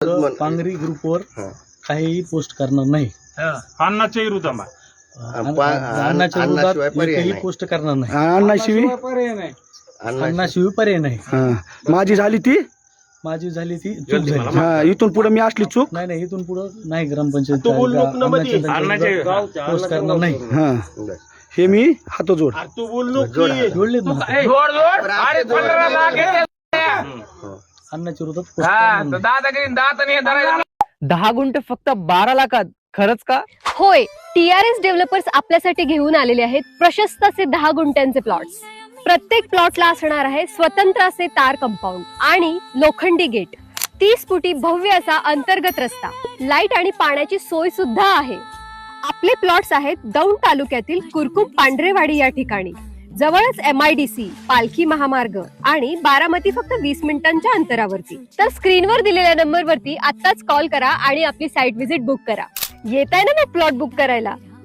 पांगरी ग्रुपवर काहीही पोस्ट करणार नाही. अन्नाच्या विरोधात अन्नाच्या विरोधात एकही पोस्ट करणार नाही. अन्नाशिवाय अन्नाशिवाय पर्याय नाही. माझी झाली ती चूक झाली. इथून पुढे मी असली चूक नाही इथून पुढे नाही ग्रामपंचायत तू बोल नको ना मध्ये. अन्नाच्या पोस्ट करणार नाही. हे मी हातोजोड तू बोल नको जोडलेत ना. अन्नाच्या विरोधात पोस्ट करणार नाही. 10 गुंठ फक्त 12 लाखात, खरंच का? होय, TRS डेव्हलपर्स आपल्यासाठी घेऊन आलेले आहेत प्रशस्त असे 10 गुंठ्यांचे प्लॉट्स. प्रत्येक प्लॉटला असणार आहे स्वतंत्र असे तार कंपाऊंड आणि लोखंडी गेट, 30 फुटी भव्य असा अंतर्गत रस्ता, लाईट आणि पाण्याची सोय सुद्धा आहे. आपले प्लॉट्स आहेत दौंड तालुक्यातील कुरकुम पांढरेवाडी या ठिकाणी. जवळच MIDC, पालखी महामार्ग आणि बारामती फक्त 20 मिनिटांच्या अंतरावरती. तर स्क्रीनवर दिलेल्या नंबरवरती आत्ताच कॉल करा आणि आपली साईट व्हिजिट बुक करा. येताय ना मग प्लॉट बुक करायला.